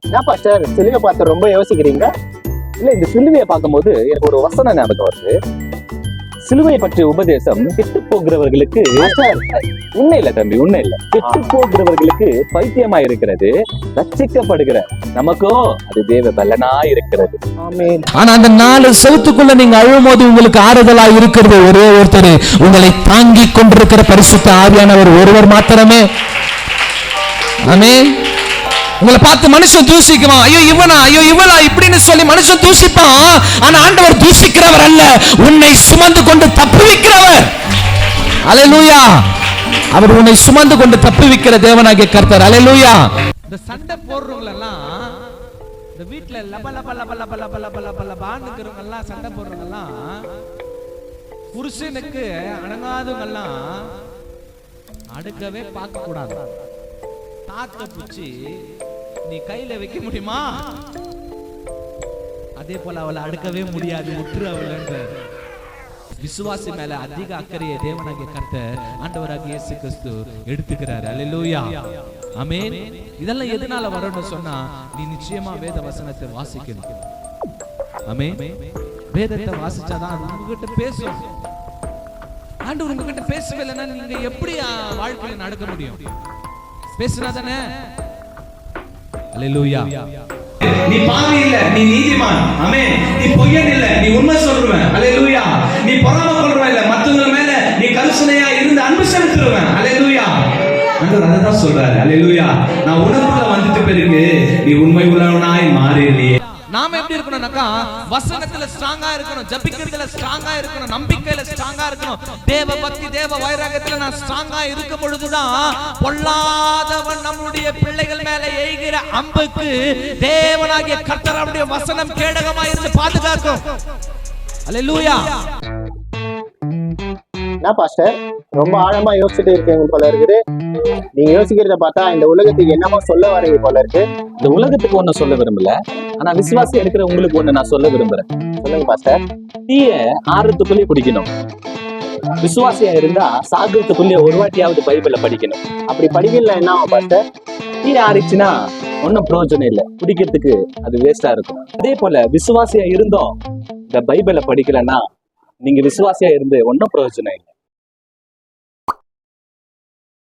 ஏன் பாஸ்டர் சிலுவை பார்த்து ரொம்ப யோசிக்கிறீங்க? இல்ல, இந்த சிலுவையை பார்க்கும்போது எனக்கு ஒரு வசனம் ஞாபகம் வருது. சிலுவை பற்றிய உபதேசம் கெட்டு போகிறவர்களுக்கு உண்மை இல்ல தம்பி, உண்மை இல்ல. கெட்டு போகிறவர்களுக்கு பைத்தியமா இருக்கிறது, ரட்சிக்கப்படுகிற நமக்கோ அது தேவ பலனா இருக்கிறது. ஆமென். ஆனா அந்த 4 செவுத்துக்குள்ள நீங்க அழும்போது உங்களுக்கு ஆறுதலா இருக்கிறது ஒரே ஒருத்தர், உங்களை தாங்கி கொண்டிருக்கிற பரிசுத்த ஆவியானவர் ஒருவர் மாத்திரமே. ஆமென். உங்களை பார்த்து மனுஷன் தூசிக்குவான், ஐயோ இவனா ஐயோ இவளா இப்படின்னு சொல்லி மனுஷன் தூசிப்பான். ஆனா ஆண்டவர் தூசிக்கிறவர் அல்ல, உன்னை சுமந்து கொண்டு தப்புவிக்கிறவர். அல்லேலூயா. அவர் உன்னை சுமந்து கொண்டு தப்புவிக்கிற தேவனாகிய கர்த்தர். அல்லேலூயா. இந்த சண்டை போடுறவங்க எல்லாம், இந்த வீட்டுல லப லப லப லப லப லப லப லபான்னுக்கிறவங்க எல்லாம், சண்டை போடுறவங்க எல்லாம், புருஷனுக்கு அடங்காதவங்க எல்லாம் அடுக்கவே பார்க்க கூடாது. தாத்த புச்சி நீ கையில வைக்க முடியுமா? அதே போல அவளை அடுக்கவே முடியாது, முற்று அவள். விசுவாசி மேல அதிக அக்கறையை தேவனாகிய கர்த்தர் ஆண்டவராகிய இயேசு கிறிஸ்து எடுத்துக்கிறார். அல்லேலூயா. ஆமென். இதெல்லாம் எதனால வரும்னு சொன்னா, நீ நிச்சயமா வேத வசனத்தை வாசிக்கணும். ஆமென். வேதத்தை வாசிச்சாதான் அது உங்ககிட்ட பேசும். ஆண்டவர் உங்ககிட்ட பேசவே இல்லைன்னா நீங்க எப்படி வாழ்க்கையில நடக்க முடியும்? பேசுனா தானே. அல்லேலூயா. நீ பாவி இல்ல, நீ நீதிமான். ஆமென். நீ பொய்யன் இல்ல, நீ உண்மை சொல்றவன். அல்லேலூயா. நீ பொறாமை கொள்றவன் இல்ல, மத்தவங்க மேல நீ கரிசனையா இருந்து அன்பு செலுத்துறவன். அல்லேலூயா. ஆண்டவர் அதான் சொல்றாரு. அல்லேலூயா. நான் உனக்குள்ள வந்துட்ட பிறகு நீ உண்மை உள்ளவனாய் மாறிடுறியே. நாம எப்படி இருக்கணும்னாக்கா, வசனத்துல ஸ்ட்ராங்கா இருக்கணும், ஜபிக்கிறதுல ஸ்ட்ராங்கா இருக்கணும், நம்பிக்கையில ஸ்ட்ராங்கா இருக்கணும், தேவ பக்தி தேவ வைராகத்துல நான் ஸ்ட்ராங்கா இருக்கும் பொழுதுதான் பொல்லாதவன் நம்முடைய பிள்ளைகள் மேல எய்கிற அம்புக்கு தேவனாகிய கர்த்தர் அவருடைய வசனம் கேடகமா இருந்து பாதுகாக்கும். அல்லேலூயா. என்ன பாஸ்டர் ரொம்ப ஆழமா யோசிச்சுட்டு இருக்கீங்க போல இருக்குது. நீங்க யோசிக்கிறத பார்த்தா இந்த உலகத்துக்கு என்னமோ சொல்ல வரீங்க போல இருக்கு. இந்த உலகத்துக்கு ஒண்ணு சொல்ல விரும்பல, ஆனா விசுவாசி இருக்கிற உங்களுக்கு ஒண்ணு நான் சொல்ல விரும்புறேன். சொல்லுங்க பாஸ்டர். தீய ஆறுத்துக்குள்ளே குடிக்கணும். விசுவாசியா இருந்தா சாகிறதுக்குள்ளே ஒரு வாட்டியாவது பைபிளை படிக்கணும். அப்படி படிக்கல என்ன ஆகும் பாஸ்டர்? தீ ஆறிச்சுன்னா ஒன்னும் பிரயோஜனம் இல்லை, குடிக்கிறதுக்கு அது வேஸ்டா இருக்கும். அதே போல விசுவாசியா இருந்தோம் இந்த பைபிளை படிக்கலன்னா நீங்க விசுவாசியா இருந்து ஒன்னும் பிரயோஜனம் இல்லை.